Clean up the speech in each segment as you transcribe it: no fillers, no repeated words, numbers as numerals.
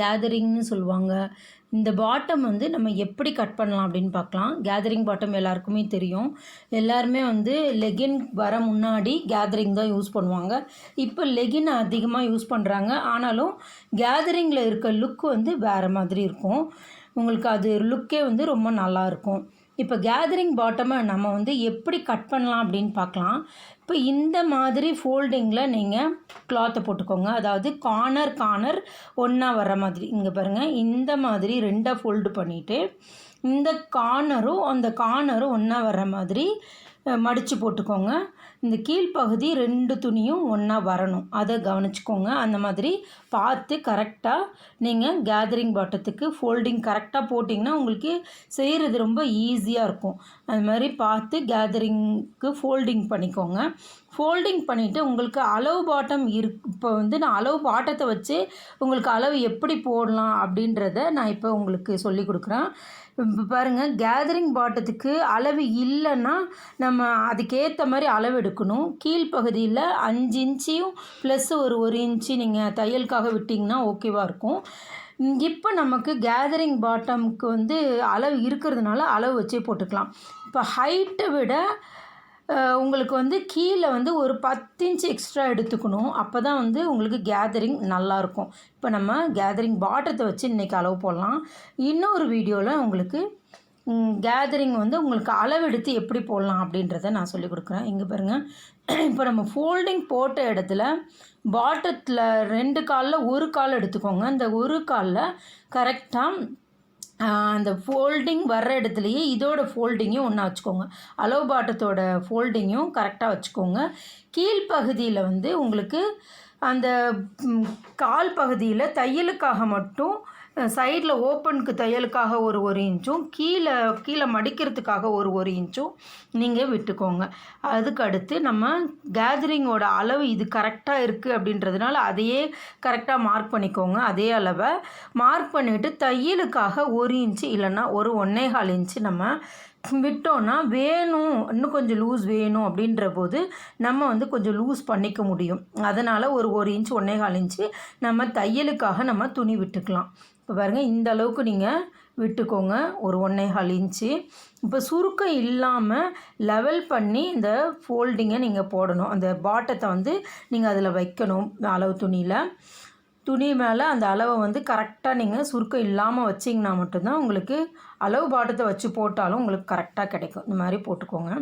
கேதரிங்னு சொல்லுவாங்க. இந்த பாட்டம் வந்து நம்ம எப்படி கட் பண்ணலாம் அப்படின்னு பார்க்கலாம். கேதரிங் பாட்டம் எல்லாருக்குமே தெரியும். எல்லாருமே வந்து லெகின் வர முன்னாடி கேதரிங் தான் யூஸ் பண்ணுவாங்க. இப்போ லெகின் அதிகமாக யூஸ் பண்ணுறாங்க. ஆனாலும் கேதரிங்கில் இருக்க லுக் வந்து வேறு மாதிரி இருக்கும். உங்களுக்கு அது லுக்கே வந்து ரொம்ப நல்லாயிருக்கும். இப்போ கேதரிங் பாட்டமை நம்ம வந்து எப்படி கட் பண்ணலாம் அப்படின்னு பார்க்கலாம். இப்போ இந்த மாதிரி ஃபோல்டிங்கில் நீங்கள் கிளாத்தை போட்டுக்கோங்க. அதாவது கார்னர் ஒன்றா வர்ற மாதிரி இங்கே பாருங்கள், இந்த மாதிரி ரெண்டாக ஃபோல்டு பண்ணிவிட்டு இந்த கார்னரும் அந்த கார்னரும் ஒன்றா வர்ற மாதிரி மடித்து போட்டுக்கோங்க. இந்த கீழ்ப்பகுதி 2 துணியும் ஒன்றா வரணும், அதை கவனிச்சுக்கோங்க. அந்த மாதிரி பார்த்து கரெக்டாக நீங்கள் கேதரிங் பாட்டத்துக்கு ஃபோல்டிங் கரெக்டாக போட்டிங்கன்னா உங்களுக்கு செய்கிறது ரொம்ப ஈஸியாக இருக்கும். அது மாதிரி பார்த்து கேதரிங்க்கு ஃபோல்டிங் பண்ணிக்கோங்க. ஃபோல்டிங் பண்ணிவிட்டு உங்களுக்கு அளவு பாட்டம் இப்போ வந்து நான் அளவு பாட்டத்தை வச்சு உங்களுக்கு அளவு எப்படி போடலாம் அப்படின்றத நான் இப்போ உங்களுக்கு சொல்லி கொடுக்குறேன். இப்போ பாருங்கள், கேதரிங் பாட்டத்துக்கு அளவு இல்லைன்னா நம்ம அதுக்கேற்ற மாதிரி அளவு எடுக்கணும். கீழ்ப்பகுதியில் 5 இன்ச்சியும் ப்ளஸ் ஒரு 1 இன்ச்சு நீங்கள் தையலுக்காக விட்டிங்கன்னா ஓகேவாக இருக்கும். இப்போ நமக்கு கேதரிங் பாட்டமுக்கு வந்து அளவு இருக்கிறதுனால அளவு வச்சே போட்டுக்கலாம். இப்போ ஹைட்டை விட உங்களுக்கு வந்து கீழே வந்து ஒரு 10 இன்ச்சு எக்ஸ்ட்ரா எடுத்துக்கணும். அப்போ தான் வந்து உங்களுக்கு கேதரிங் நல்லாயிருக்கும். இப்போ நம்ம கேதரிங் பாட்டத்தை வச்சு இன்றைக்கி அளவு போடலாம். இன்னொரு வீடியோவில் உங்களுக்கு கேதரிங் வந்து உங்களுக்கு அளவெடுத்து எப்படி போடலாம் அப்படின்றத நான் சொல்லிக் கொடுக்குறேன். இங்கே பாருங்கள், இப்போ நம்ம ஃபோல்டிங் போட்ட இடத்துல பாட்டத்தில் 2 காலில் ஒரு கால் எடுத்துக்கோங்க. அந்த ஒரு காலில் கரெக்டாக அந்த ஃபோல்டிங் வர்ற இடத்துலையே இதோட ஃபோல்டிங்கும் ஒன்றா வச்சுக்கோங்க. அளவு பாட்டத்தோட ஃபோல்டிங்கும் கரெக்டாக வச்சுக்கோங்க. கீழ்ப்பகுதியில் வந்து உங்களுக்கு அந்த கால் பகுதியில் தையலுக்காக மட்டும் சைடில் ஓப்பனுக்கு தையலுக்காக ஒரு இன்ச்சும் கீழே மடிக்கிறதுக்காக ஒரு இன்ச்சும் நீங்கள் விட்டுக்கோங்க. அதுக்கு அடுத்து நம்ம கேதரிங்கோட அளவு இது கரெக்டாக இருக்குது அப்படின்றதுனால அதையே கரெக்டாக மார்க் பண்ணிக்கோங்க. அதே அளவை மார்க் பண்ணிவிட்டு தையலுக்காக 1 இன்ச்சு இல்லைன்னா 1.25 இன்ச்சு நம்ம விட்டோன்னா வேணும், இன்னும் கொஞ்சம் லூஸ் வேணும் அப்படின்ற போது நம்ம வந்து கொஞ்சம் லூஸ் பண்ணிக்க முடியும். அதனால் 1 இன்ச்சு 1.25 இன்ச்சு நம்ம தையலுக்காக நம்ம துணி விட்டுக்கலாம். இப்போ பாருங்கள், இந்த அளவுக்கு நீங்கள் விட்டுக்கோங்க, ஒரு 1.25 இன்ச்சு. இப்போ சுருக்கம் இல்லாமல் லெவல் பண்ணி இந்த ஃபோல்டிங்கை நீங்கள் போடணும். அந்த பாட்டத்தை வந்து நீங்கள் அதில் வைக்கணும். அளவு துணி மேலே அந்த அளவை வந்து கரெக்டாக நீங்கள் சுருக்கம் இல்லாமல் வச்சிங்கன்னா மட்டும்தான் உங்களுக்கு அளவு பாட்டத்தை வச்சு போட்டாலும் உங்களுக்கு கரெக்டாக கிடைக்கும். இந்த மாதிரி போட்டுக்கோங்க.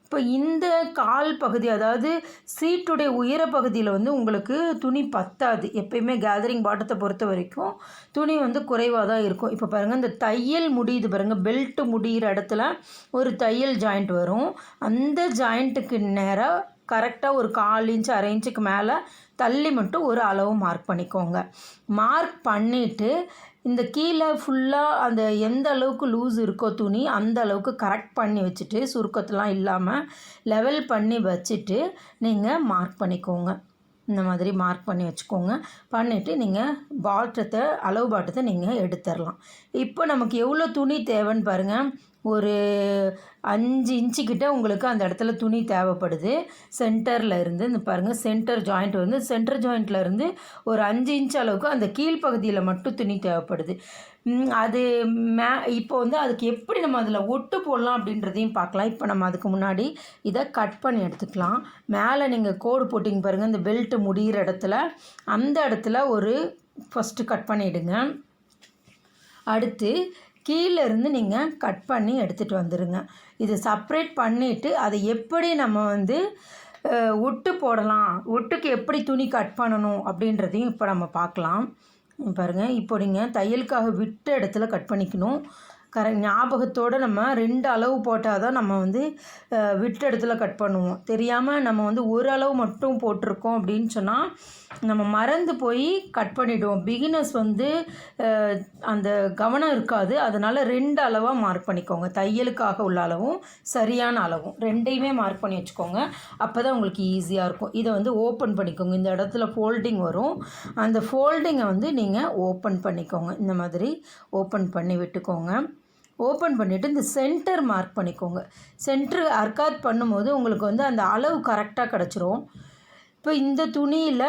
இப்போ இந்த கால் பகுதி, அதாவது சீட்டுடைய உயர பகுதியில் வந்து உங்களுக்கு துணி பத்தாது. எப்பயுமே கேதரிங் பாட்டத்தை பொறுத்த வரைக்கும் துணி வந்து குறைவாக தான் இருக்கும். இப்போ பாருங்கள், இந்த தையல் முடியுது பாருங்கள், பெல்ட்டு முடிகிற இடத்துல ஒரு தையல் ஜாயிண்ட் வரும். அந்த ஜாயிண்ட்டுக்கு நேராக கரெக்டாக ஒரு 1/4 இன்ச்சு 1/2 இன்ச்சுக்கு மேலே தள்ளி மட்டும் ஒரு அளவு மார்க் பண்ணிக்கோங்க. மார்க் பண்ணிவிட்டு இந்த கீழே ஃபுல்லாக அந்த எந்த அளவுக்கு லூஸ் இருக்கோ துணி அந்த அளவுக்கு கரெக்ட் பண்ணி வச்சுட்டு சுருக்கத்தெலாம் இல்லாமல் லெவல் பண்ணி வச்சுட்டு நீங்கள் மார்க் பண்ணிக்கோங்க. இந்த மாதிரி மார்க் பண்ணி வச்சுக்கோங்க. பண்ணிவிட்டு நீங்கள் அளவு பாட்டத்தை நீங்கள் எடுத்துடலாம். இப்போ நமக்கு எவ்வளோ துணி தேவைன்னு பாருங்கள். ஒரு 5 இன்ச்சுக்கிட்ட உங்களுக்கு அந்த இடத்துல துணி தேவைப்படுது. சென்டரில் இருந்து இந்த பாருங்கள், சென்டர் ஜாயிண்ட் வந்து சென்டர் ஜாயிண்ட்டில் இருந்து ஒரு 5 இன்ச் அளவுக்கு அந்த கீழ்ப்பகுதியில் மட்டும் துணி தேவைப்படுது. அது இப்போ வந்து அதுக்கு எப்படி நம்ம அதில் ஒட்டு போடலாம் அப்படின்றதையும் பார்க்கலாம். இப்போ நம்ம அதுக்கு முன்னாடி இதை கட் பண்ணி எடுத்துக்கலாம். மேலே நீங்கள் கோடு போட்டிங்க பாருங்கள், இந்த பெல்ட்டு முடிகிற இடத்துல அந்த இடத்துல ஃபஸ்ட்டு கட் பண்ணிவிடுங்க. அடுத்து கீழே இருந்து நீங்கள் கட் பண்ணி எடுத்துகிட்டு வந்துடுங்க. இது செப்ரேட் பண்ணிவிட்டு அதை எப்படி நம்ம வந்து ஒட்டு போடலாம், ஒட்டுக்கு எப்படி துணி கட் பண்ணணும் அப்படின்றதையும் இப்போ நம்ம பார்க்கலாம். பாருங்கள், இப்போ நீங்கள் தையலுக்காக விட்ட இடத்துல கட் பண்ணிக்கணும். ஞாபகத்தோடு நம்ம 2 அளவு போட்டால் தான் நம்ம வந்து விட்ட இடத்துல கட் பண்ணுவோம். தெரியாமல் நம்ம வந்து ஒரு அளவு மட்டும் போட்டிருக்கோம் அப்படின்னு சொன்னால் நம்ம மறந்து போய் கட் பண்ணிவிடுவோம். பிகினர்ஸ் வந்து அந்த கவனம் இருக்காது. அதனால் 2 அளவாக மார்க் பண்ணிக்கோங்க. தையலுக்காக உள்ள அளவும் சரியான அளவும் 2யுமே மார்க் பண்ணி வச்சுக்கோங்க. அப்போ தான் உங்களுக்கு ஈஸியாக இருக்கும். இதை வந்து ஓப்பன் பண்ணிக்கோங்க. இந்த இடத்துல ஃபோல்டிங் வரும், அந்த ஃபோல்டிங்கை வந்து நீங்கள் ஓப்பன் பண்ணிக்கோங்க. இந்த மாதிரி ஓப்பன் பண்ணி விட்டுக்கோங்க. ஓப்பன் பண்ணிவிட்டு இந்த சென்டர் மார்க் பண்ணிக்கோங்க. சென்டர் அர்க்காத் பண்ணும்போது உங்களுக்கு வந்து அந்த அளவு கரெக்டாக கிடச்சிரும். இப்போ இந்த துணியில்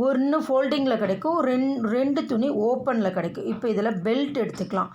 ஒன்று ஃபோல்டிங்கில் கிடைக்கும், ரெண்டு துணி ஓப்பனில் கிடைக்கும். இப்போ இதில் பெல்ட் எடுத்துக்கலாம்.